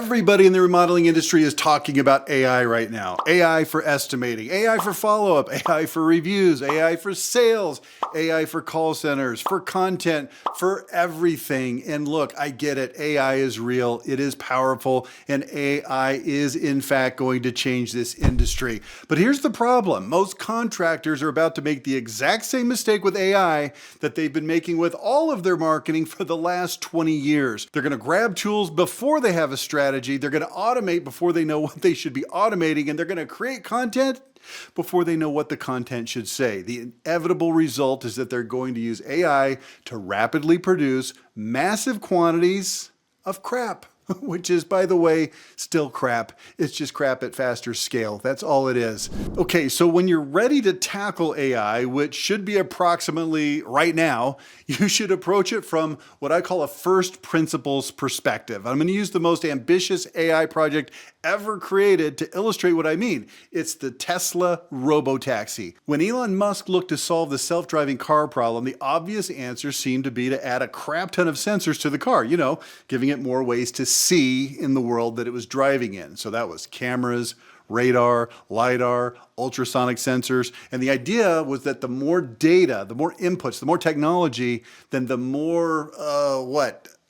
Everybody in the remodeling industry is talking about AI right now. AI for estimating, AI for follow-up, AI for reviews, AI for sales, AI for call centers, for content, for everything. And look, I get it. AI is real. It is powerful. And AI is, in fact, going to change this industry. But here's the problem. Most contractors are about to make the exact same mistake with AI that they've been making with all of their marketing for the last 20 years. They're going to grab tools before they have a strategy. They're going to automate before they know what they should be automating, and they're going to create content before they know what the content should say. The inevitable result is that they're going to use AI to rapidly produce massive quantities of crap, which is, by the way, still crap. It's just crap at faster scale. That's all it is. Okay, so when you're ready to tackle AI, which should be approximately right now, you should approach it from what I call a first principles perspective. I'm going to use the most ambitious AI project ever created to illustrate what I mean. It's the Tesla robotaxi. When Elon Musk looked to solve the self-driving car problem, the obvious answer seemed to be to add a crap ton of sensors to the car, giving it more ways to see in the world that it was driving in. So that was cameras, radar, LiDAR, ultrasonic sensors. And the idea was that the more data, the more inputs, the more technology, then the more,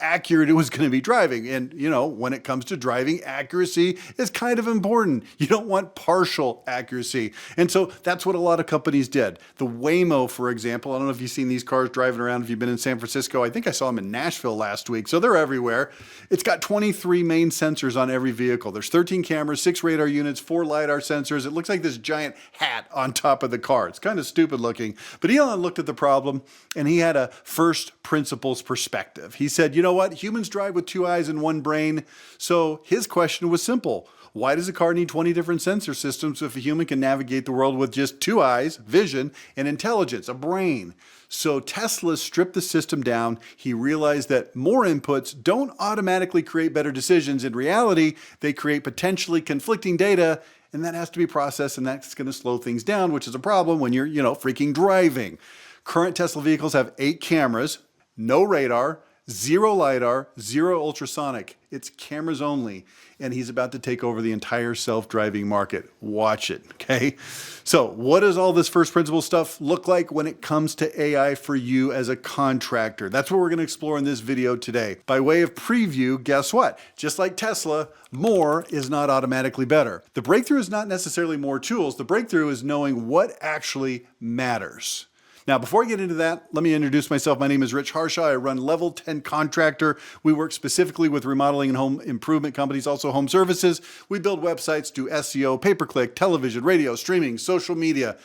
accurate it was going to be driving. And, when it comes to driving, accuracy is kind of important. You don't want partial accuracy. And so that's what a lot of companies did. The Waymo, for example, I don't know if you've seen these cars driving around, if you've been in San Francisco. I think I saw them in Nashville last week. So they're everywhere. It's got 23 main sensors on every vehicle. There's 13 cameras, 6 radar units, 4 LiDAR sensors. It looks like this giant hat on top of the car. It's kind of stupid looking. But Elon looked at the problem and he had a first principles perspective. He said, you know what? Humans drive with 2 eyes and 1 brain. So his question was simple. Why does a car need 20 different sensor systems if a human can navigate the world with just 2 eyes, vision, and intelligence, a brain? So Tesla stripped the system down. He realized that more inputs don't automatically create better decisions. In reality, they create potentially conflicting data, and that has to be processed, and that's going to slow things down, which is a problem when you're, freaking driving. Current Tesla vehicles have 8 cameras, no radar, 0 LiDAR, 0 ultrasonic. It's cameras only. And he's about to take over the entire self-driving market. Watch it, okay? So what does all this first principle stuff look like when it comes to AI for you as a contractor? That's what we're going to explore in this video today. By way of preview, guess what? Just like Tesla, more is not automatically better. The breakthrough is not necessarily more tools. The breakthrough is knowing what actually matters. Now, before I get into that, let me introduce myself. My name is Rich Harshaw. I run Level 10 Contractor. We work specifically with remodeling and home improvement companies, also home services. We build websites, do SEO, pay-per-click, television, radio, streaming, social media.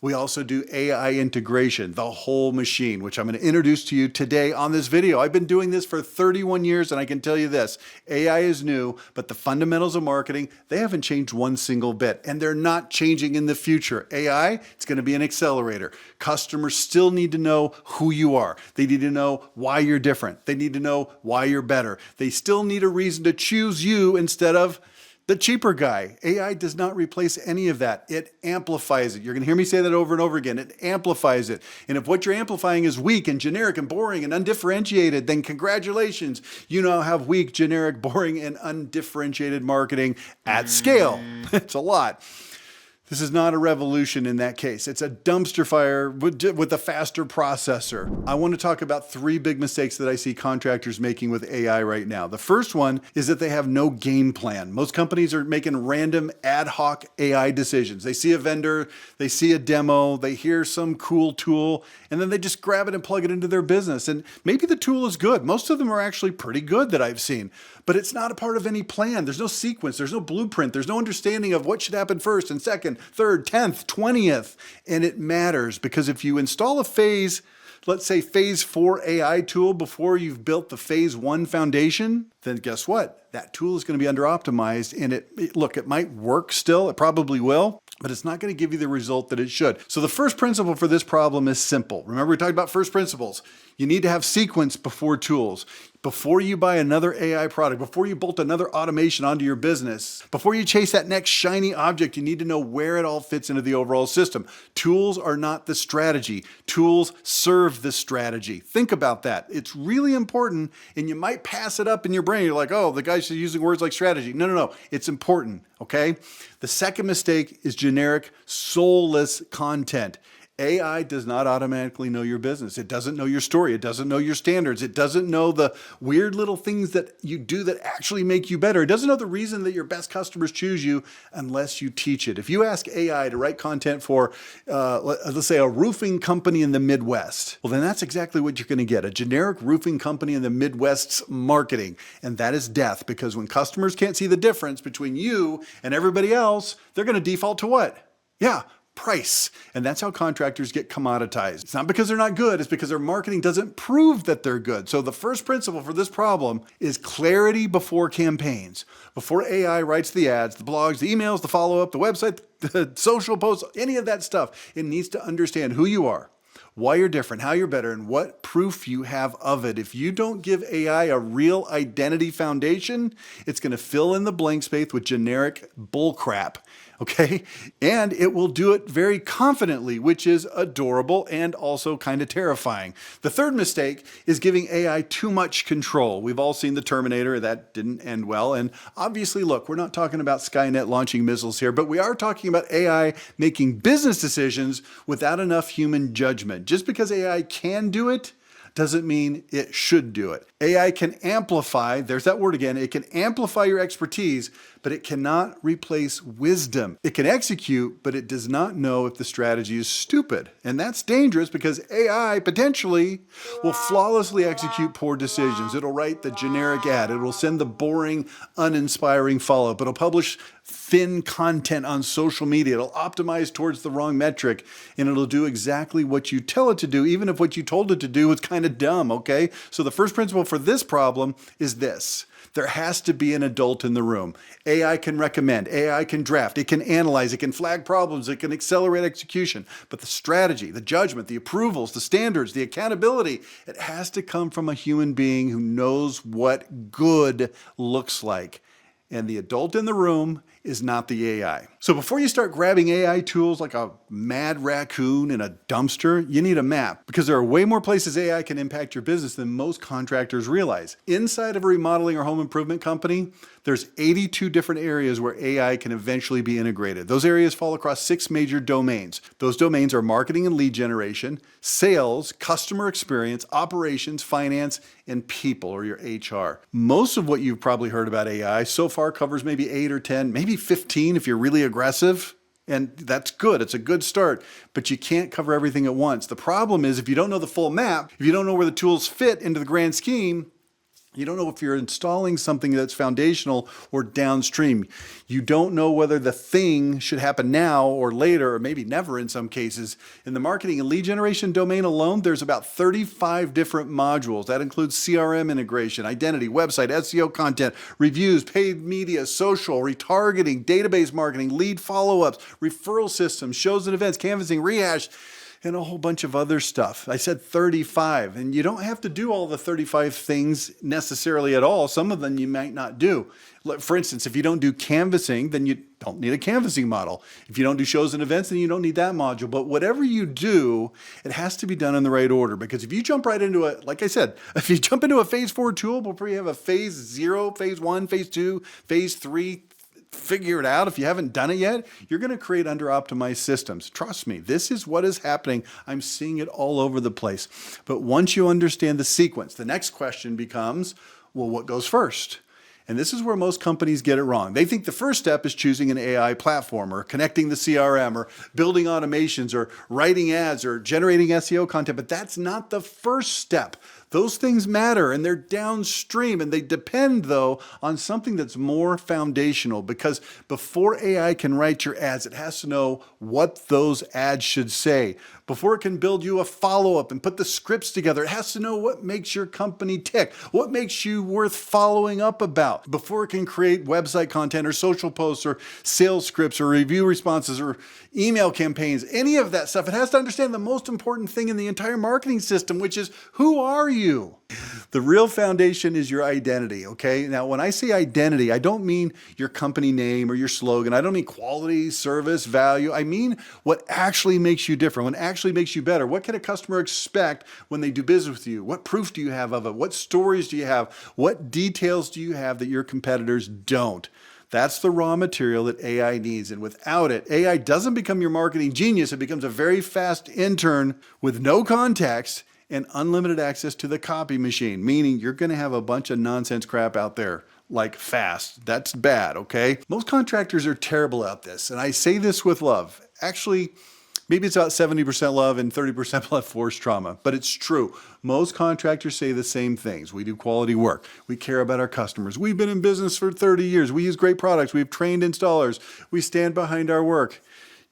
We also do AI integration, the whole machine, which I'm going to introduce to you today on this video. I've been doing this for 31 years, and I can tell you this, AI is new, but the fundamentals of marketing, they haven't changed one single bit, and they're not changing in the future. AI, it's going to be an accelerator. Customers still need to know who you are. They need to know why you're different. They need to know why you're better. They still need a reason to choose you instead of the cheaper guy. AI does not replace any of that. It amplifies it. You're going to hear me say that over and over again. It amplifies it. And if what you're amplifying is weak and generic and boring and undifferentiated, then congratulations. You now have weak, generic, boring, and undifferentiated marketing at scale. It's a lot. This is not a revolution in that case. It's a dumpster fire with a faster processor. I want to talk about 3 big mistakes that I see contractors making with AI right now. The first one is that they have no game plan. Most companies are making random ad hoc AI decisions. They see a vendor, they see a demo, they hear some cool tool, and then they just grab it and plug it into their business. And maybe the tool is good. Most of them are actually pretty good that I've seen, but it's not a part of any plan. There's no sequence, there's no blueprint, there's no understanding of what should happen first and second, third, 10th, 20th. And it matters because if you install a phase, let's say phase 4 AI tool before you've built the phase 1 foundation, then guess what? That tool is going to be under optimized and it might work still. It probably will, but it's not going to give you the result that it should. So the first principle for this problem is simple. Remember we talked about first principles. You need to have sequence before tools. Before you buy another AI product, before you bolt another automation onto your business, before you chase that next shiny object, you need to know where it all fits into the overall system. Tools are not the strategy. Tools serve the strategy. Think about that. It's really important, and you might pass it up in your brain. You're like, oh, the guy's using words like strategy. No. It's important, okay? The second mistake is generic, soulless content. AI does not automatically know your business. It doesn't know your story. It doesn't know your standards. It doesn't know the weird little things that you do that actually make you better. It doesn't know the reason that your best customers choose you unless you teach it. If you ask AI to write content for, let's say, a roofing company in the Midwest, well, then that's exactly what you're going to get, a generic roofing company in the Midwest's marketing. And that is death, because when customers can't see the difference between you and everybody else, they're going to default to what? Yeah, price. And that's how contractors get commoditized. It's not because they're not good, it's because their marketing doesn't prove that they're good. So the first principle for this problem is clarity before campaigns. Before AI writes the ads, the blogs, the emails, the follow-up, the website, the social posts, any of that stuff, it needs to understand who you are, why you're different, how you're better, and what proof you have of it. If you don't give AI a real identity foundation, it's going to fill in the blank space with generic bullcrap. Okay? And it will do it very confidently, which is adorable and also kind of terrifying. The third mistake is giving AI too much control. We've all seen the Terminator. That didn't end well. And obviously, look, we're not talking about Skynet launching missiles here, but we are talking about AI making business decisions without enough human judgment. Just because AI can do it doesn't mean it should do it. AI can amplify, there's that word again, it can amplify your expertise, but it cannot replace wisdom. It can execute, but it does not know if the strategy is stupid. And that's dangerous because AI potentially will flawlessly execute poor decisions. It'll write the generic ad. It'll send the boring, uninspiring follow-up. It'll publish thin content on social media. It'll optimize towards the wrong metric, and it'll do exactly what you tell it to do, even if what you told it to do was kind of dumb, okay? So the first principle for this problem is this. There has to be an adult in the room. AI can recommend, AI can draft, it can analyze, it can flag problems, it can accelerate execution. But the strategy, the judgment, the approvals, the standards, the accountability, it has to come from a human being who knows what good looks like. And the adult in the room is not the AI. So before you start grabbing AI tools like a mad raccoon in a dumpster, you need a map, because there are way more places AI can impact your business than most contractors realize. Inside of a remodeling or home improvement company, there's 82 different areas where AI can eventually be integrated. Those areas fall across 6 major domains. Those domains are marketing and lead generation, sales, customer experience, operations, finance, and people, or your HR. Most of what you've probably heard about AI so far covers maybe 8 or 10, maybe 15 if you're really aggressive. And that's good. It's a good start, but you can't cover everything at once. The problem is if you don't know the full map, if you don't know where the tools fit into the grand scheme, you don't know if you're installing something that's foundational or downstream. You don't know whether the thing should happen now or later, or maybe never in some cases. In the marketing and lead generation domain alone, there's about 35 different modules. That includes CRM integration, identity, website, SEO content, reviews, paid media, social, retargeting, database marketing, lead follow-ups, referral systems, shows and events, canvassing, rehash, and a whole bunch of other stuff. I said 35, and you don't have to do all the 35 things necessarily at all. Some of them you might not do. For instance, if you don't do canvassing, then you don't need a canvassing model. If you don't do shows and events, then you don't need that module. But whatever you do, it has to be done in the right order, because if you jump right into it, like I said, if you jump into a phase 4 tool before you have a phase 0, phase 1, phase 2, phase 3, figure it out. If you haven't done it yet, you're going to create under-optimized systems. Trust me, this is what is happening. I'm seeing it all over the place. But once you understand the sequence, the next question becomes, well, what goes first? And this is where most companies get it wrong. They think the first step is choosing an AI platform, or connecting the CRM, or building automations, or writing ads, or generating SEO content, but that's not the first step. Those things matter, and they're downstream, and they depend, though, on something that's more foundational, because before AI can write your ads, it has to know what those ads should say. Before it can build you a follow-up and put the scripts together, it has to know what makes your company tick, what makes you worth following up about. Before it can create website content or social posts or sales scripts or review responses or email campaigns, any of that stuff, it has to understand the most important thing in the entire marketing system, which is, who are you? The real foundation is your identity, okay? Now, when I say identity, I don't mean your company name or your slogan. I don't mean quality, service, value. I mean what actually makes you different, what actually makes you better. What can a customer expect when they do business with you? What proof do you have of it? What stories do you have? What details do you have that your competitors don't? That's the raw material that AI needs. And without it, AI doesn't become your marketing genius. It becomes a very fast intern with no context and unlimited access to the copy machine, meaning you're going to have a bunch of nonsense crap out there, like fast. That's bad, okay? Most contractors are terrible at this, and I say this with love. Actually, maybe it's about 70% love and 30% love force trauma, but it's true. Most contractors say the same things. We do quality work. We care about our customers. We've been in business for 30 years. We use great products. We've trained installers. We stand behind our work.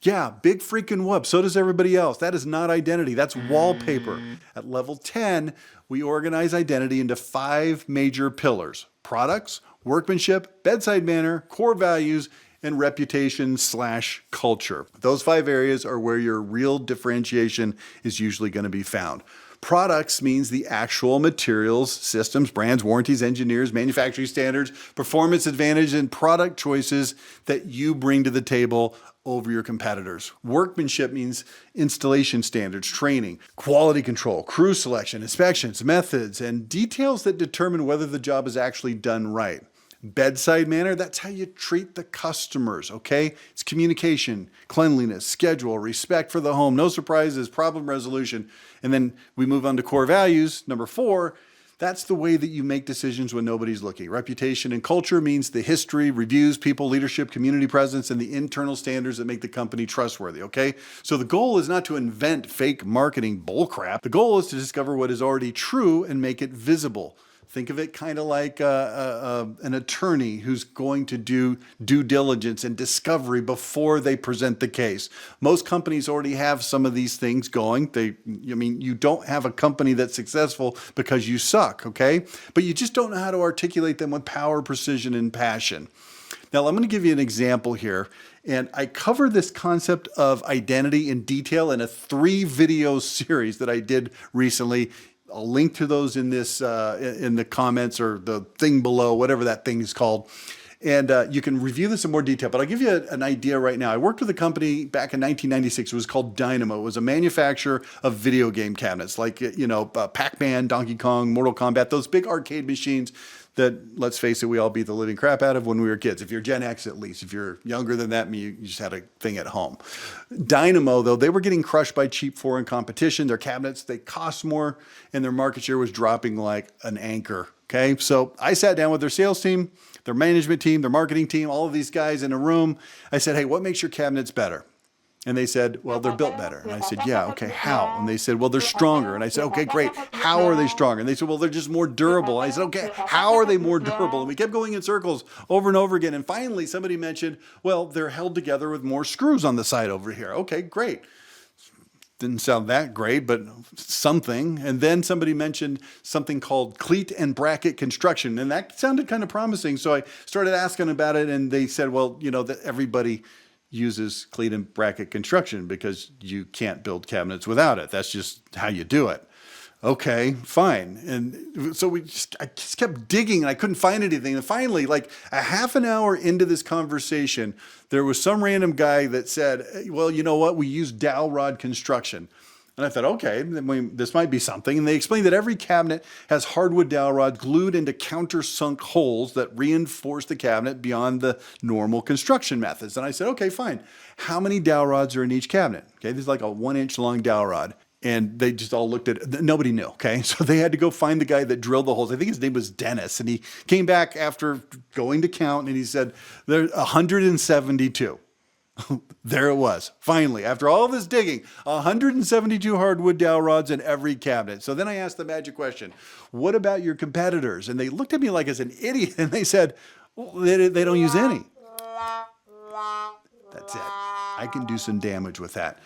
Yeah, big freaking whoop. So does everybody else. That is not identity. That's wallpaper. At level 10, we organize identity into 5 major pillars: products, workmanship, bedside manner, core values, and reputation/culture. Those 5 areas are where your real differentiation is usually going to be found. Products means the actual materials, systems, brands, warranties, engineers, manufacturing standards, performance advantage, and product choices that you bring to the table over your competitors. Workmanship means installation standards, training, quality control, crew selection, inspections, methods, and details that determine whether the job is actually done right. Bedside manner, that's how you treat the customers, okay? It's communication, cleanliness, schedule, respect for the home, no surprises, problem resolution. And then we move on to core values. Number 4, that's the way that you make decisions when nobody's looking. Reputation and culture means the history, reviews, people, leadership, community presence, and the internal standards that make the company trustworthy, okay? So the goal is not to invent fake marketing bullcrap. The goal is to discover what is already true and make it visible. Think of it kind of like an attorney who's going to do due diligence and discovery before they present the case. Most companies already have some of these things going. You don't have a company that's successful because you suck, okay? But you just don't know how to articulate them with power, precision, and passion. Now, I'm going to give you an example here. And I cover this concept of identity in detail in a 3-video series that I did recently. I'll link to those in this in the comments or the thing below, whatever that thing is called. And you can review this in more detail, but I'll give you an idea right now. I worked with a company back in 1996. It was called Dynamo. It was a manufacturer of video game cabinets like, Pac-Man, Donkey Kong, Mortal Kombat, those big arcade machines that, let's face it, we all beat the living crap out of when we were kids. If you're Gen X, at least. If you're younger than that, you just had a thing at home. Dynamo, though, they were getting crushed by cheap foreign competition. Their cabinets, they cost more, and their market share was dropping like an anchor. Okay, so I sat down with their sales team, their management team, their marketing team, all of these guys in a room. I said, hey, what makes your cabinets better? And they said, well, they're built better. And I said, yeah, okay, how? And they said, well, they're stronger. And I said, okay, great. How are they stronger? And they said, well, they're just more durable. And I said, okay, how are they more durable? And we kept going in circles over and over again. And finally, somebody mentioned, well, they're held together with more screws on the side over here. Okay, great. Didn't sound that great, but something. And then somebody mentioned something called cleat and bracket construction. And that sounded kind of promising. So I started asking about it, and they said, well, that everybody uses cleat and bracket construction because you can't build cabinets without it. That's just how you do it. Okay, fine. And so I just kept digging and I couldn't find anything. And finally, like a half an hour into this conversation, there was some random guy that said, well, you know what? We use dowel rod construction. And I thought, okay, this might be something. And they explained that every cabinet has hardwood dowel rods glued into countersunk holes that reinforce the cabinet beyond the normal construction methods. And I said, okay, fine. How many dowel rods are in each cabinet? Okay, there's like a 1-inch long dowel rod. And they just all looked at it. Nobody knew, okay? So they had to go find the guy that drilled the holes. I think his name was Dennis. And he came back after going to count, and he said, there's 172. There it was. Finally, after all this digging, 172 hardwood dowel rods in every cabinet. So then I asked the magic question, what about your competitors? And they looked at me like as an idiot, and they said, well, they don't use any. That's it. I can do some damage with that.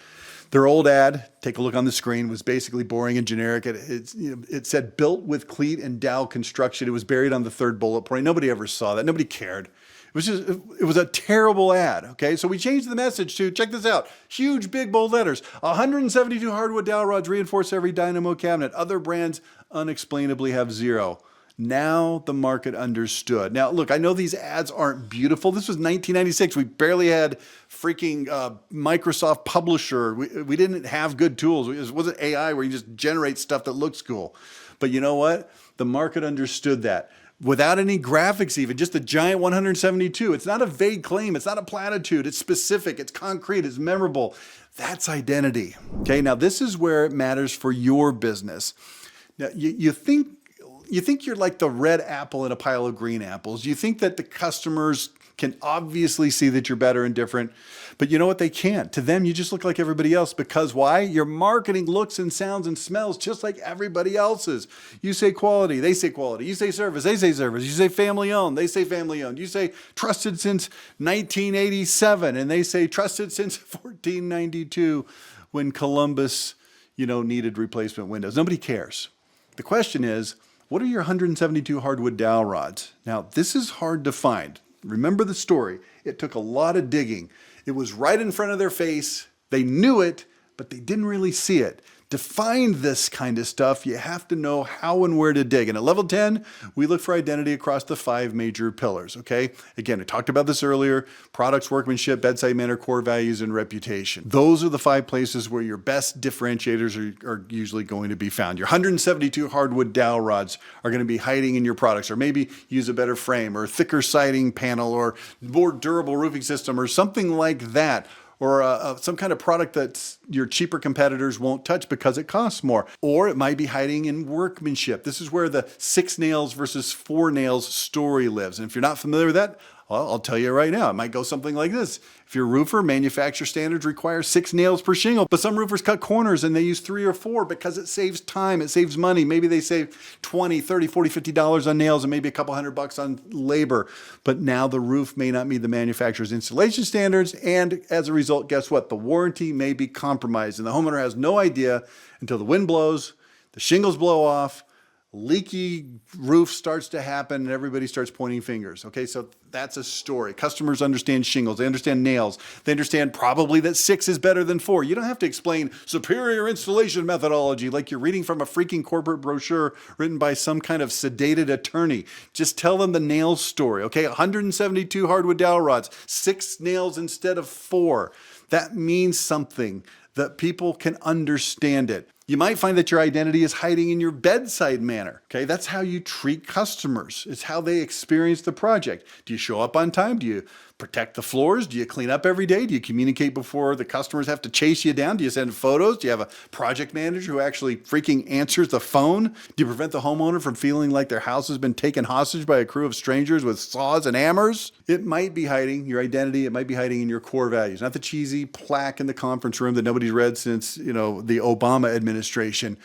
Their old ad, take a look on the screen, was basically boring and generic. It said built with cleat and dowel construction. It was buried on the third bullet point. Nobody ever saw that. Nobody cared. It was a terrible ad. Okay, so we changed the message to, check this out, huge, big, bold letters. 172 hardwood dowel rods reinforce every dynamo cabinet. Other brands unexplainably have zero. Now the market understood. Now, look, I know these ads aren't beautiful. This was 1996. We barely had freaking Microsoft Publisher. We didn't have good tools. It wasn't AI where you just generate stuff that looks cool. But you know what? The market understood that. Without any graphics even, just a giant 172. It's not a vague claim. It's not a platitude. It's specific. It's concrete. It's memorable. That's identity. Okay, now this is where it matters for your business. Now, you think you're like the red apple in a pile of green apples. You think that the customers can obviously see that you're better and different, but you know what? They can't. To them, you just look like everybody else. Because why? Your marketing looks and sounds and smells just like everybody else's. You say quality, they say quality. You say service, they say service. You say family owned, they say family owned. You say trusted since 1987, and they say trusted since 1492 when Columbus, needed replacement windows. Nobody cares. The question is, what are your 172 hardwood dowel rods? Now, this is hard to find. Remember the story. It took a lot of digging. It was right in front of their face. They knew it, but they didn't really see it. To find this kind of stuff, you have to know how and where to dig. And at level 10, we look for identity across the 5 major pillars, okay? Again, I talked about this earlier: products, workmanship, bedside manner, core values, and reputation. Those are the 5 places where your best differentiators are usually going to be found. Your 172 hardwood dowel rods are going to be hiding in your products, or maybe use a better frame, or thicker siding panel, or more durable roofing system, or something like that. Or some kind of product that your cheaper competitors won't touch because it costs more. Or it might be hiding in workmanship. This is where the 6 nails versus 4 nails story lives. And if you're not familiar with that, well, I'll tell you right now, it might go something like this. If you're a roofer, manufacturer standards require 6 nails per shingle, but some roofers cut corners and they use 3 or 4 because it saves time, it saves money. Maybe they save $20, $30, $40, $50 on nails and maybe a couple $100 on labor. But now the roof may not meet the manufacturer's installation standards, and as a result, guess what? The warranty may be compromised, and the homeowner has no idea until the wind blows, the shingles blow off, leaky roof starts to happen, and everybody starts pointing fingers. Okay, so that's a story. Customers understand shingles. They understand nails. They understand probably that 6 is better than 4. You don't have to explain superior installation methodology like you're reading from a freaking corporate brochure written by some kind of sedated attorney. Just tell them the nails story. Okay, 172 hardwood dowel rods, 6 nails instead of 4. That means something, that people can understand it. You might find that your identity is hiding in your bedside manner. Okay, that's how you treat customers. It's how they experience the project. Do you show up on time? Do you protect the floors? Do you clean up every day? Do you communicate before the customers have to chase you down? Do you send photos? Do you have a project manager who actually freaking answers the phone? Do you prevent the homeowner from feeling like their house has been taken hostage by a crew of strangers with saws and hammers? It might be hiding your identity. It might be hiding in your core values, not the cheesy plaque in the conference room that nobody's read since, the Obama administration.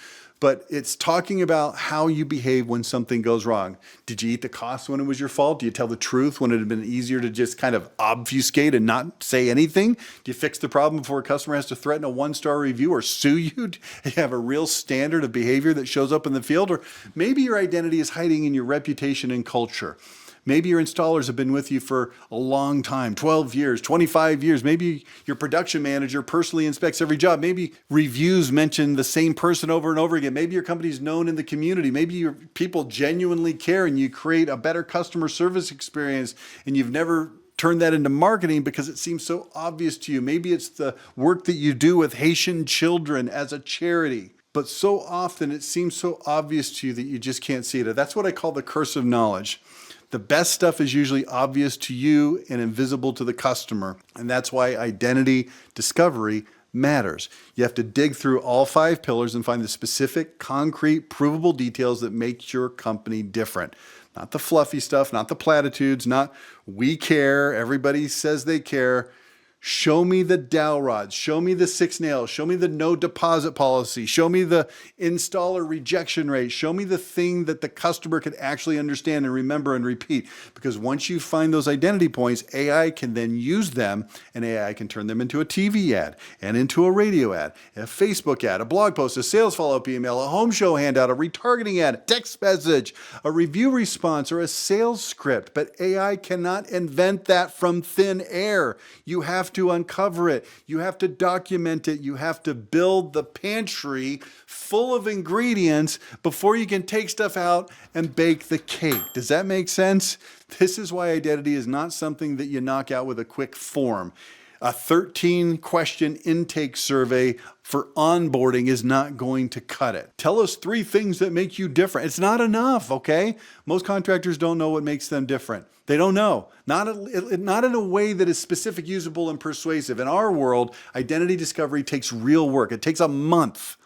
But it's talking about how you behave when something goes wrong. Did you eat the cost when it was your fault? Do you tell the truth when it had been easier to just kind of obfuscate and not say anything? Do you fix the problem before a customer has to threaten a 1-star review or sue you? Do you have a real standard of behavior that shows up in the field? Or maybe your identity is hiding in your reputation and culture. Maybe your installers have been with you for a long time, 12 years, 25 years. Maybe your production manager personally inspects every job. Maybe reviews mention the same person over and over again. Maybe your company's known in the community. Maybe your people genuinely care and you create a better customer service experience, and you've never turned that into marketing because it seems so obvious to you. Maybe it's the work that you do with Haitian children as a charity. But so often it seems so obvious to you that you just can't see it. That's what I call the curse of knowledge. The best stuff is usually obvious to you and invisible to the customer. And that's why identity discovery matters. You have to dig through all 5 pillars and find the specific, concrete, provable details that make your company different. Not the fluffy stuff, not the platitudes, not we care, everybody says they care. Show me the dowel rods. Show me the 6 nails. Show me the no deposit policy. Show me the installer rejection rate. Show me the thing that the customer can actually understand and remember and repeat. Because once you find those identity points, AI can then use them, and AI can turn them into a TV ad and into a radio ad, a Facebook ad, a blog post, a sales follow-up email, a home show handout, a retargeting ad, a text message, a review response, or a sales script. But AI cannot invent that from thin air. You have to uncover it. You have to document it. You have to build the pantry full of ingredients before you can take stuff out and bake the cake. Does that make sense? This is why identity is not something that you knock out with a quick form. A 13-question intake survey for onboarding is not going to cut it. Tell us 3 things that make you different. It's not enough, okay? Most contractors don't know what makes them different. They don't know. Not in a way that is specific, usable, and persuasive. In our world, identity discovery takes real work. It takes a month.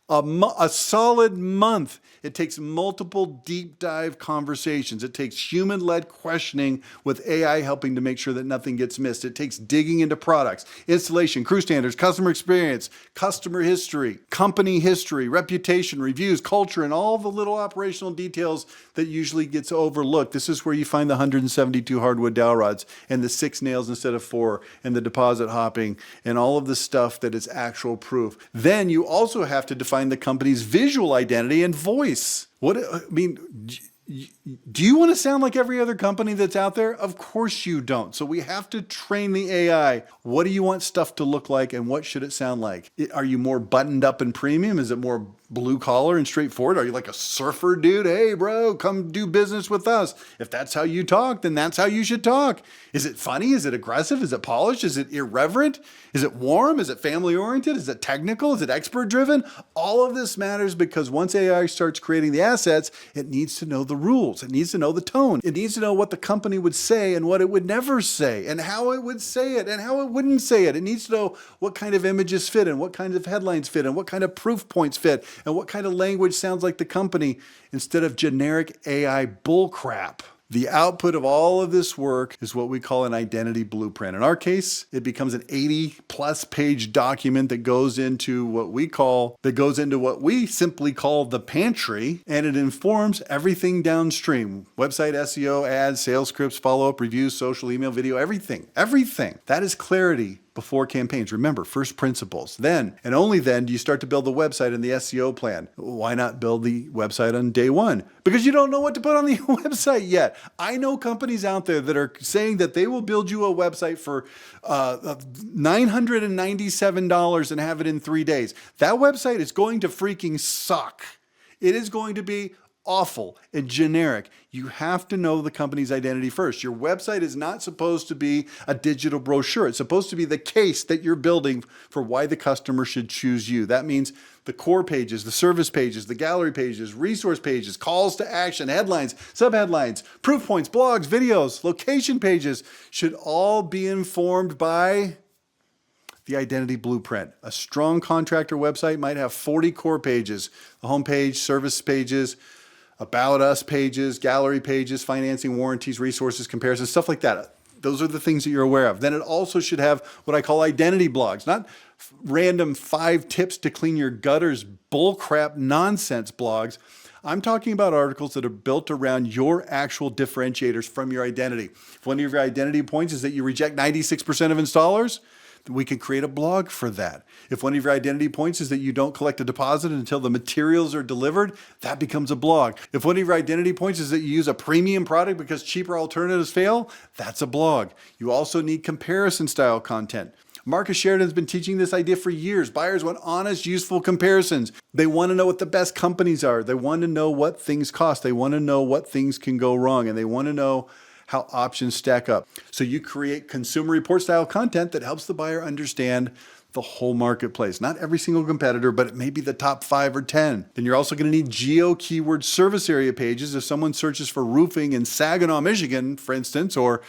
A solid month. It takes multiple deep dive conversations. It takes human-led questioning with AI helping to make sure that nothing gets missed. It takes digging into products, installation, crew standards, customer experience, customer history, company history, reputation, reviews, culture, and all the little operational details that usually gets overlooked. This is where you find the 172 hardwood dowel rods and the 6 nails instead of 4 and the deposit hopping and all of the stuff that is actual proof. Then you also have to define the company's visual identity and voice. Do you want to sound like every other company that's out there? Of course you don't. So we have to train the AI. What do you want stuff to look like, and what should it sound like? Are you more buttoned up and premium? Is it more blue collar and straightforward? Are you like a surfer dude? Hey bro, come do business with us. If that's how you talk, then that's how you should talk. Is it funny? Is it aggressive? Is it polished? Is it irreverent? Is it warm? Is it family oriented? Is it technical? Is it expert driven? All of this matters because once AI starts creating the assets, it needs to know the rules. It needs to know the tone. It needs to know what the company would say and what it would never say and how it would say it and how it wouldn't say it. It needs to know what kind of images fit and what kinds of headlines fit and what kind of proof points fit and what kind of language sounds like the company instead of generic AI bullcrap. The output of all of this work is what we call an identity blueprint. In our case, it becomes an 80+ page document that goes into what we simply call the pantry, and it informs everything downstream. Website, SEO, ads, sales scripts, follow-up, reviews, social, email, video, everything. That is clarity before campaigns. Remember, first principles. Then, and only then, do you start to build the website and the SEO plan. Why not build the website on day one? Because you don't know what to put on the website yet. I know companies out there that are saying that they will build you a website for $997 and have it in 3 days. That website is going to freaking suck. It is going to be awful and generic. You have to know the company's identity first. Your website is not supposed to be a digital brochure. It's supposed to be the case that you're building for why the customer should choose you. That means the core pages, the service pages, the gallery pages, resource pages, calls to action, headlines, subheadlines, proof points, blogs, videos, location pages should all be informed by the identity blueprint. A strong contractor website might have 40 core pages, the home page, service pages, about us pages, gallery pages, financing, warranties, resources, comparisons, stuff like that. Those are the things that you're aware of. Then it also should have what I call identity blogs, not random 5 tips to clean your gutters bullcrap nonsense blogs. I'm talking about articles that are built around your actual differentiators from your identity. If one of your identity points is that you reject 96% of installers, we can create a blog for that. If one of your identity points is that you don't collect a deposit until the materials are delivered, that becomes a blog. If one of your identity points is that you use a premium product because cheaper alternatives fail, that's a blog. You also need comparison style content. Marcus Sheridan's been teaching this idea for years. Buyers want honest, useful comparisons. They want to know what the best companies are. They want to know what things cost. They want to know what things can go wrong. And they want to know how options stack up. So you create consumer report style content that helps the buyer understand the whole marketplace. Not every single competitor, but it may be the top 5 or 10. Then you're also going to need geo keyword service area pages. If someone searches for roofing in Saginaw, Michigan, for instance, or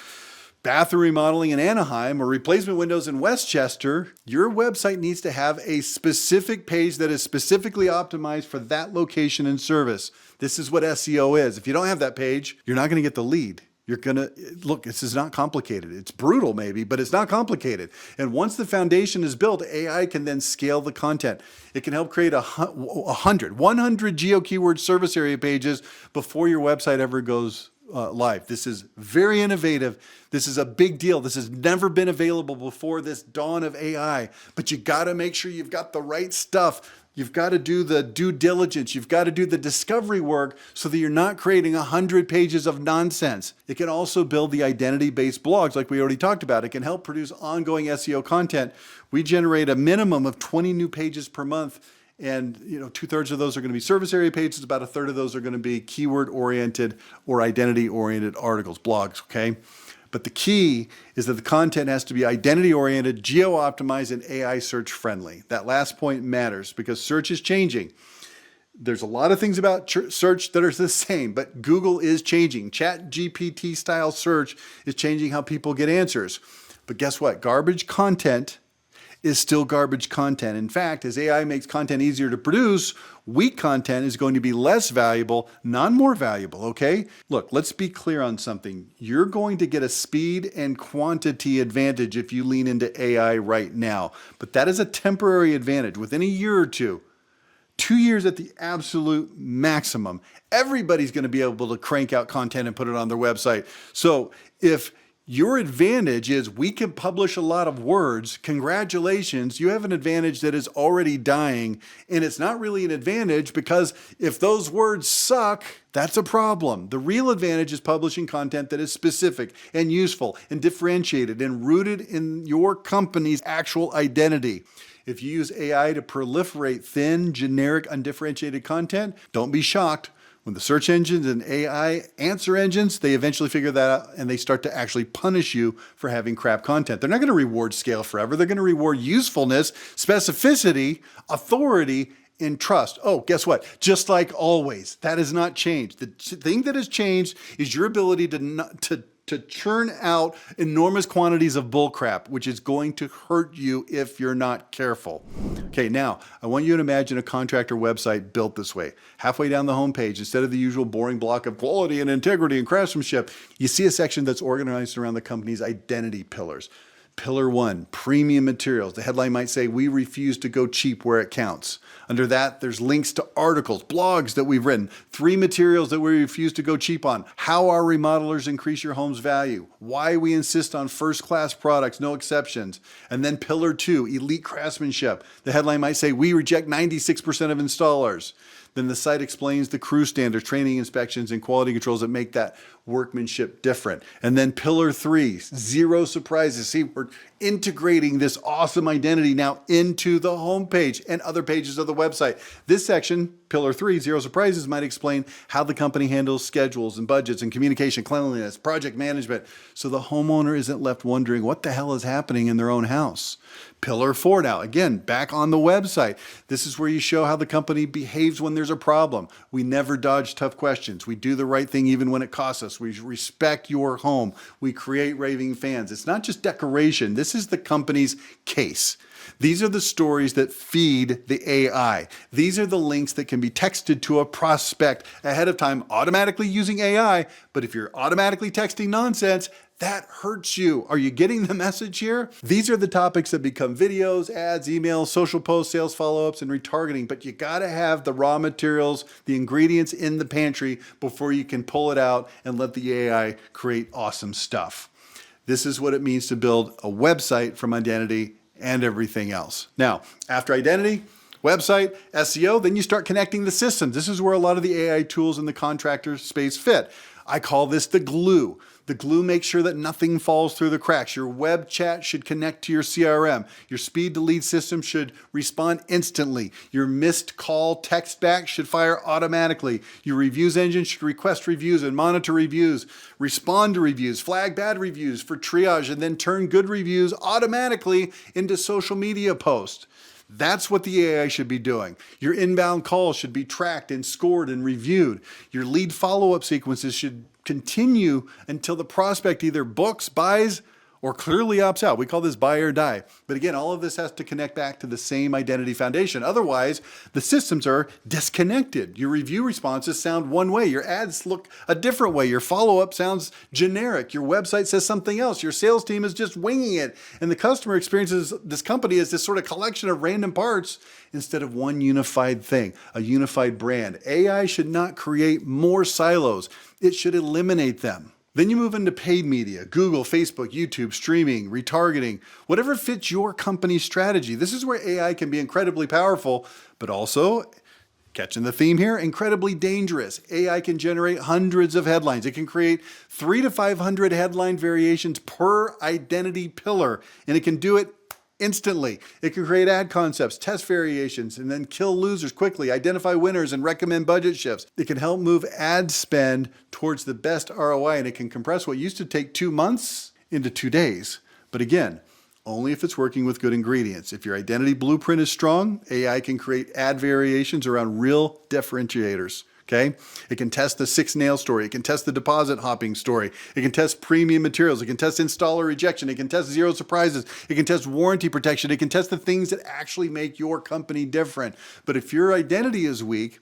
bathroom remodeling in Anaheim or replacement windows in Westchester, your website needs to have a specific page that is specifically optimized for that location and service. This is what SEO is. If you don't have that page, you're not going to get the lead. You're going to look, this is not complicated. It's brutal maybe, but it's not complicated. And once the foundation is built, AI can then scale the content. It can help create 100 geo keyword service area pages before your website ever goes live. This is very innovative. This is a big deal. This has never been available before this dawn of AI, but you got to make sure you've got the right stuff. You've got to do the due diligence. You've got to do the discovery work so that you're not creating 100 pages of nonsense. It can also build the identity-based blogs like we already talked about. It can help produce ongoing SEO content. We generate a minimum of 20 new pages per month. And 2/3 of those are going to be service area pages. About 1/3 of those are going to be keyword-oriented or identity-oriented articles, blogs, okay? But the key is that the content has to be identity-oriented, geo-optimized, and AI search-friendly. That last point matters because search is changing. There's a lot of things about search that are the same, but Google is changing. ChatGPT style search is changing how people get answers. But guess what? Garbage content is still garbage content. In fact, as AI makes content easier to produce, weak content is going to be less valuable, not more valuable, okay? Look, let's be clear on something. You're going to get a speed and quantity advantage if you lean into AI right now, but that is a temporary advantage. Within a year or two, 2 years at the absolute maximum, everybody's going to be able to crank out content and put it on their website. So if your advantage is we can publish a lot of words, congratulations, you have an advantage that is already dying. And it's not really an advantage because if those words suck, that's a problem. The real advantage is publishing content that is specific and useful and differentiated and rooted in your company's actual identity. If you use AI to proliferate thin, generic, undifferentiated content, don't be shocked. When the search engines and AI answer engines, they eventually figure that out and they start to actually punish you for having crap content. They're not going to reward scale forever. They're going to reward usefulness, specificity, authority, and trust. Oh, guess what? Just like always, that has not changed. The thing that has changed is your ability to churn out enormous quantities of bullcrap, which is going to hurt you if you're not careful. Okay, now I want you to imagine a contractor website built this way. Halfway down the homepage, instead of the usual boring block of quality and integrity and craftsmanship, you see a section that's organized around the company's identity pillars. Pillar 1, premium materials. The headline might say, "We refuse to go cheap where it counts." Under that, there's links to articles, blogs that we've written, 3 materials that we refuse to go cheap on, how our remodelers increase your home's value, why we insist on first-class products, no exceptions. And then Pillar 2, elite craftsmanship. The headline might say, "We reject 96% of installers." Then the site explains the crew standards, training inspections, and quality controls that make that workmanship different. And then Pillar 3, zero surprises. See, we're integrating this awesome identity now into the homepage and other pages of the website. This section, Pillar 3, zero surprises, might explain how the company handles schedules and budgets and communication, cleanliness, project management, so the homeowner isn't left wondering what the hell is happening in their own house. Pillar 4 now, again, back on the website. This is where you show how the company behaves when there's a problem. We never dodge tough questions. We do the right thing even when it costs us. We respect your home. We create raving fans. It's not just decoration. This is the company's case. These are the stories that feed the AI. These are the links that can be texted to a prospect ahead of time, automatically using AI. But if you're automatically texting nonsense, that hurts you. Are you getting the message here? These are the topics that become videos, ads, emails, social posts, sales follow-ups, and retargeting. But you gotta have the raw materials, the ingredients in the pantry before you can pull it out and let the AI create awesome stuff. This is what it means to build a website from identity and everything else. Now, after identity, website, SEO, then you start connecting the systems. This is where a lot of the AI tools in the contractor space fit. I call this the glue. The glue makes sure that nothing falls through the cracks. Your web chat should connect to your CRM. Your speed to lead system should respond instantly. Your missed call text back should fire automatically. Your reviews engine should request reviews and monitor reviews, respond to reviews, flag bad reviews for triage, and then turn good reviews automatically into social media posts. That's what the AI should be doing. Your inbound calls should be tracked and scored and reviewed. Your lead follow-up sequences should continue until the prospect either books, buys, or clearly opts out. We call this buy or die. But again, all of this has to connect back to the same identity foundation. Otherwise, the systems are disconnected. Your review responses sound one way. Your ads look a different way. Your follow-up sounds generic. Your website says something else. Your sales team is just winging it. And the customer experiences this company as this sort of collection of random parts instead of one unified thing, a unified brand. AI should not create more silos. It should eliminate them. Then you move into paid media, Google, Facebook, YouTube, streaming, retargeting, whatever fits your company's strategy. This is where AI can be incredibly powerful, but also, catching the theme here, incredibly dangerous. AI can generate hundreds of headlines. It can create 300 to 500 headline variations per identity pillar, and it can do it instantly. It can create ad concepts, test variations, and then kill losers quickly, identify winners, and recommend budget shifts. It can help move ad spend towards the best ROI, and it can compress what used to take 2 months into 2 days. But again, only if it's working with good ingredients. If your identity blueprint is strong, AI can create ad variations around real differentiators. Okay? It can test the 6 nail story. It can test the deposit hopping story. It can test premium materials. It can test installer rejection. It can test zero surprises. It can test warranty protection. It can test the things that actually make your company different. But if your identity is weak,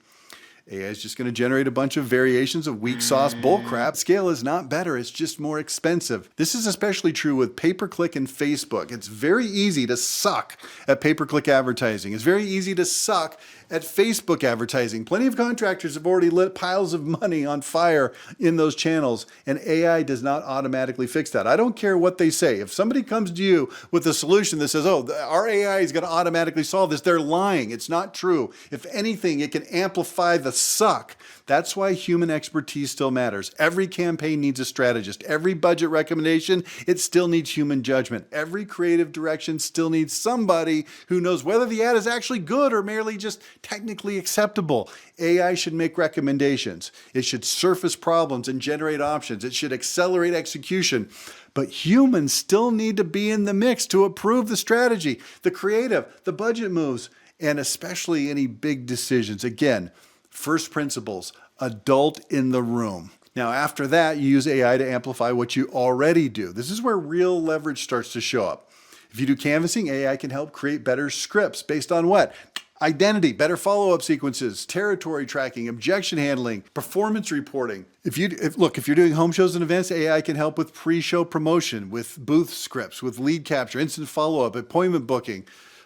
AI is just going to generate a bunch of variations of weak sauce bullcrap. Scale is not better, it's just more expensive. This is especially true with pay-per-click and Facebook. It's very easy to suck at pay-per-click advertising. It's very easy to suck at Facebook advertising. Plenty of contractors have already lit piles of money on fire in those channels, and AI does not automatically fix that. I don't care what they say. If somebody comes to you with a solution that says, oh, our AI is going to automatically solve this, they're lying. It's not true. If anything, it can amplify the suck. That's why human expertise still matters. Every campaign needs a strategist. Every budget recommendation, it still needs human judgment. Every creative direction still needs somebody who knows whether the ad is actually good or merely just technically acceptable. AI should make recommendations. It should surface problems and generate options. It should accelerate execution. But humans still need to be in the mix to approve the strategy, the creative, the budget moves, and especially any big decisions. Again, first principles, adult in the room. Now, after that, you use AI to amplify what you already do. This is where real leverage starts to show up. If you do canvassing, AI can help create better scripts based on what? Identity, better follow-up sequences, territory tracking, objection handling, performance reporting. If you're doing home shows and events, AI can help with pre-show promotion, with booth scripts, with lead capture, instant follow-up, appointment booking,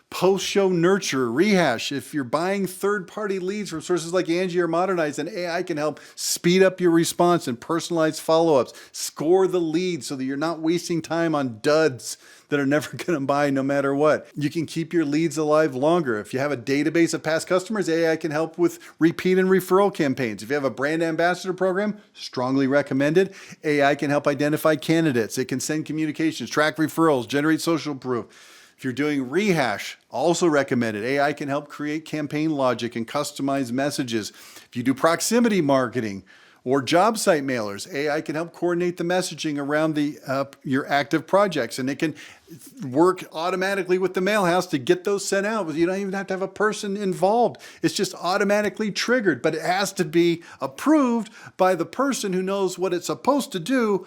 post-show nurture, rehash. If you're buying third-party leads from sources like Angie or Modernize, then AI can help speed up your response and personalize follow-ups. Score the leads so that you're not wasting time on duds that are never going to buy no matter what. You can keep your leads alive longer. If you have a database of past customers, AI can help with repeat and referral campaigns. If you have a brand ambassador program, strongly recommended. AI can help identify candidates. It can send communications, track referrals, generate social proof. If you're doing rehash, also recommended. AI can help create campaign logic and customize messages. If you do proximity marketing or job site mailers, AI can help coordinate the messaging around your active projects, and it can work automatically with the mail house to get those sent out. You don't even have to have a person involved. It's just automatically triggered, but it has to be approved by the person who knows what it's supposed to do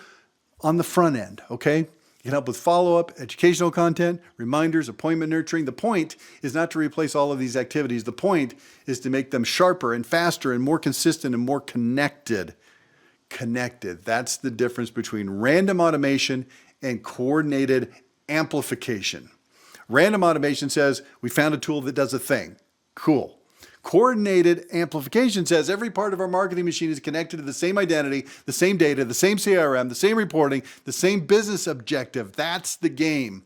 on the front end, okay? It can help with follow-up, educational content, reminders, appointment nurturing. The point is not to replace all of these activities. The point is to make them sharper and faster and more consistent and more connected. Connected. That's the difference between random automation and coordinated amplification. Random automation says, we found a tool that does a thing. Cool. Coordinated amplification says every part of our marketing machine is connected to the same identity, the same data, the same CRM, the same reporting, the same business objective. That's the game.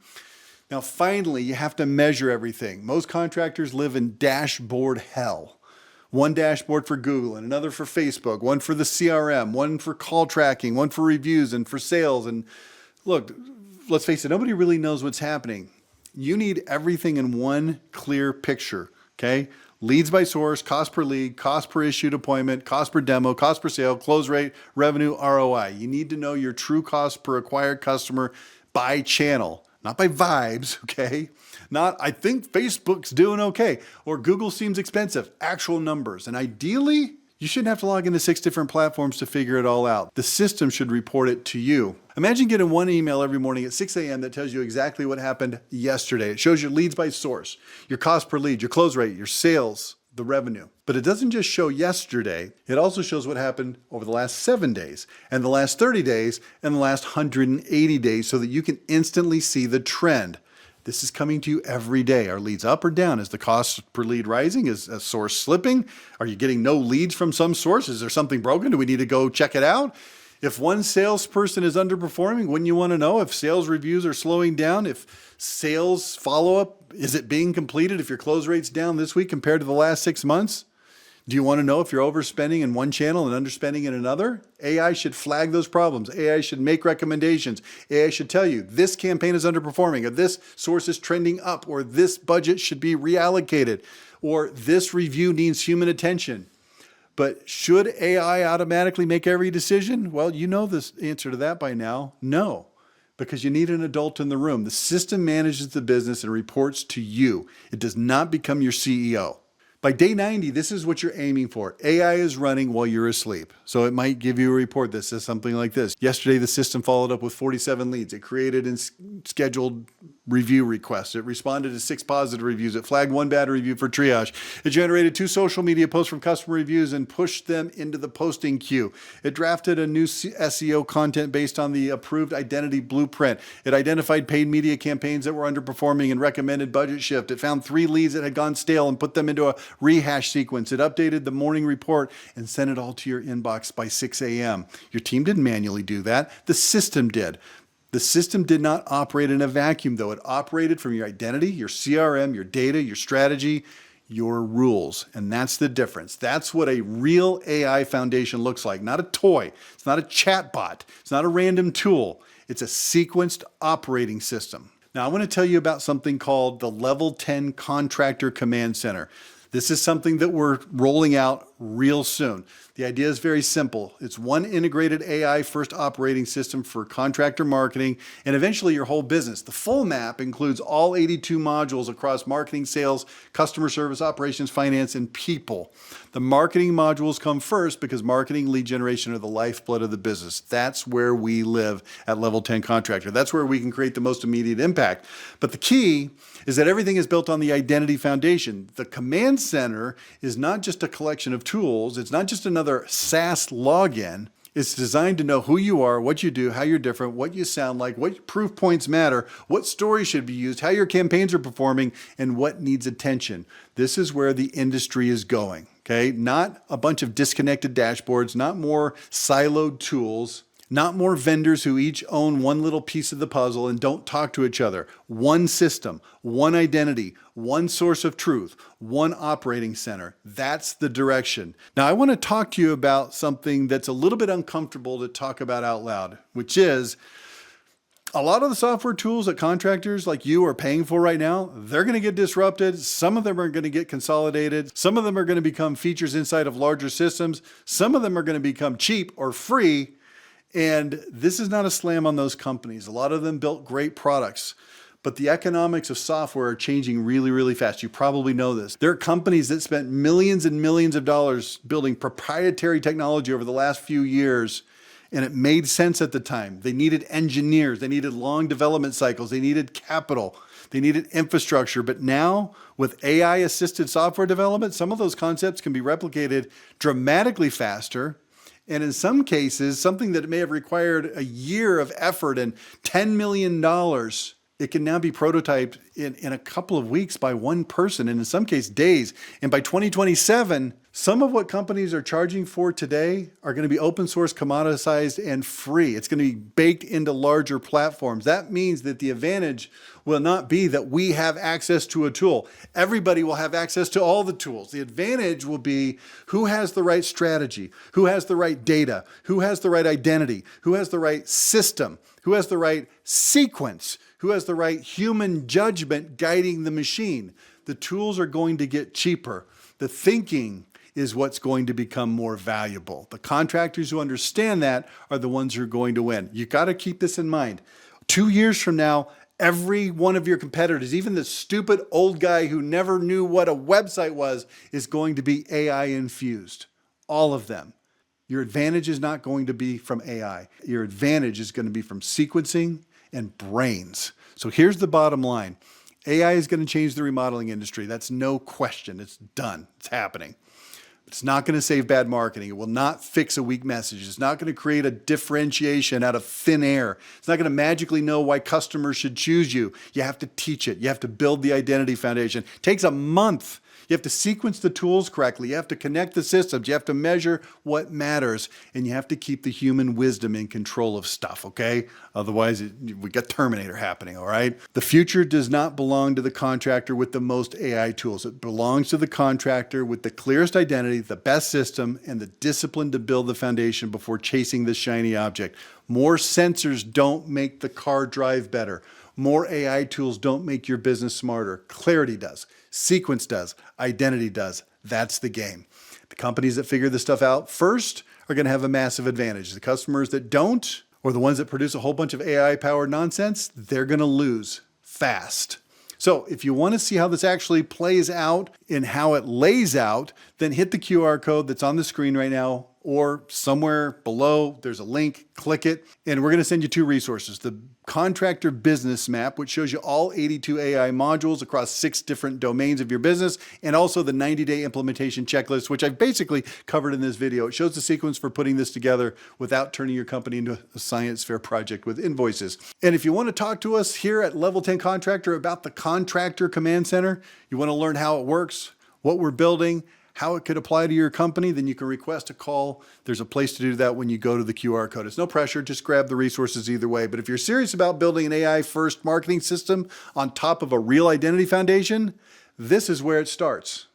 Now, finally, you have to measure everything. Most contractors live in dashboard hell. One dashboard for Google and another for Facebook, one for the CRM, one for call tracking, one for reviews and for sales. And look, let's face it, nobody really knows what's happening. You need everything in one clear picture, okay? Leads by source, cost per lead, cost per issued appointment, cost per demo, cost per sale, close rate, revenue, ROI. You need to know your true cost per acquired customer by channel, not by vibes, okay? Not, I think Facebook's doing okay, or Google seems expensive. Actual numbers. And ideally, You shouldn't have to log into 6 different platforms to figure it all out. The system should report it to you. Imagine getting one email every morning at 6 a.m. that tells you exactly what happened yesterday. It shows your leads by source, your cost per lead, your close rate, your sales, the revenue. But it doesn't just show yesterday, it also shows what happened over the last 7 days and the last 30 days and the last 180 days so that you can instantly see the trend. This is coming to you every day. Are leads up or down? Is the cost per lead rising? Is a source slipping? Are you getting no leads from some source? Is there something broken? Do we need to go check it out? If one salesperson is underperforming, wouldn't you want to know if sales reviews are slowing down? If sales follow-up, is it being completed? If your close rate's down this week compared to the last 6 months? Do you want to know if you're overspending in one channel and underspending in another? AI should flag those problems. AI should make recommendations. AI should tell you this campaign is underperforming, or this source is trending up, or this budget should be reallocated, or this review needs human attention. But should AI automatically make every decision? Well, you know the answer to that by now. No, because you need an adult in the room. The system manages the business and reports to you. It does not become your CEO. By day 90, this is what you're aiming for. AI is running while you're asleep. So it might give you a report that says something like this. Yesterday, the system followed up with 47 leads. It created and scheduled review requests. It responded to 6 positive reviews. It flagged 1 bad review for triage. It generated 2 social media posts from customer reviews and pushed them into the posting queue. It drafted a new SEO content based on the approved identity blueprint. It identified paid media campaigns that were underperforming and recommended budget shift. It found 3 leads that had gone stale and put them into a rehash sequence. It updated the morning report and sent it all to your inbox by 6 a.m. Your team didn't manually do that. The system did. The system did not operate in a vacuum, though. It operated from your identity, your CRM, your data, your strategy, your rules. And that's the difference. That's what a real AI foundation looks like. Not a toy. It's not a chatbot. It's not a random tool. It's a sequenced operating system. Now, I want to tell you about something called the Level 10 Contractor Command Center. This is something that we're rolling out real soon. The idea is very simple. It's one integrated AI first operating system for contractor marketing and eventually your whole business. The full map includes all 82 modules across marketing, sales, customer service, operations, finance, and people. The marketing modules come first because marketing, lead generation are the lifeblood of the business. That's where we live at Level 10 Contractor. That's where we can create the most immediate impact. But the key is that everything is built on the identity foundation. The command center is not just a collection of tools. It's not just another SaaS login. It's designed to know who you are, what you do, how you're different, what you sound like, what proof points matter, what stories should be used, how your campaigns are performing, and what needs attention. This is where the industry is going, okay? Not a bunch of disconnected dashboards, not more siloed tools, not more vendors who each own one little piece of the puzzle and don't talk to each other. One system, one identity, one source of truth, one operating center. That's the direction. Now, I want to talk to you about something that's a little bit uncomfortable to talk about out loud, which is a lot of the software tools that contractors like you are paying for right now, they're going to get disrupted. Some of them are going to get consolidated. Some of them are going to become features inside of larger systems. Some of them are going to become cheap or free. And this is not a slam on those companies. A lot of them built great products, but the economics of software are changing really, really fast. You probably know this. There are companies that spent millions and millions of dollars building proprietary technology over the last few years, and it made sense at the time. They needed engineers. They needed long development cycles. They needed capital. They needed infrastructure. But now, with AI-assisted software development, some of those concepts can be replicated dramatically faster. And in some cases, something that may have required a year of effort and $10 million, it can now be prototyped in a couple of weeks by one person, and in some cases days. And by 2027, some of what companies are charging for today are going to be open source, commoditized, and free. It's going to be baked into larger platforms. That means that the advantage will not be that we have access to a tool. Everybody will have access to all the tools. The advantage will be who has the right strategy, who has the right data, who has the right identity, who has the right system, who has the right sequence, who has the right human judgment guiding the machine. The tools are going to get cheaper. The thinking is what's going to become more valuable. The contractors who understand that are the ones who are going to win. You got to keep this in mind. 2 years from now, every one of your competitors, even the stupid old guy who never knew what a website was, is going to be AI infused. all of them. Your advantage is not going to be from AI. Your advantage is going to be from sequencing and brains. So here's the bottom line. AI is going to change the remodeling industry. That's no question. It's done. It's happening. It's not going to save bad marketing. It will not fix a weak message. It's not going to create a differentiation out of thin air. It's not going to magically know why customers should choose you. You have to teach it. You have to build the identity foundation. It takes a month. You have to sequence the tools correctly. You have to connect the systems. You have to measure what matters. And you have to keep the human wisdom in control of stuff, okay? Otherwise, we got Terminator happening, all right? The future does not belong to the contractor with the most AI tools. It belongs to the contractor with the clearest identity, the best system, and the discipline to build the foundation before chasing the shiny object. More sensors don't make the car drive better. More AI tools don't make your business smarter. Clarity does. Sequence does. Identity does. That's the game. The companies that figure this stuff out first are going to have a massive advantage. The customers that don't, or the ones that produce a whole bunch of AI-powered nonsense, they're going to lose fast. So if you want to see how this actually plays out and how it lays out, then hit the QR code that's on the screen right now, or somewhere below, there's a link, click it, and we're going to send you 2 resources. The Contractor Business Map, which shows you all 82 AI modules across 6 different domains of your business, and also the 90-day implementation checklist, which I've basically covered in this video. It shows the sequence for putting this together without turning your company into a science fair project with invoices. And if you want to talk to us here at Level 10 Contractor about the Contractor Command Center, you want to learn how it works, what we're building, how it could apply to your company, then you can request a call. There's a place to do that when you go to the QR code. It's no pressure, just grab the resources either way. But if you're serious about building an AI-first marketing system on top of a real identity foundation, this is where it starts.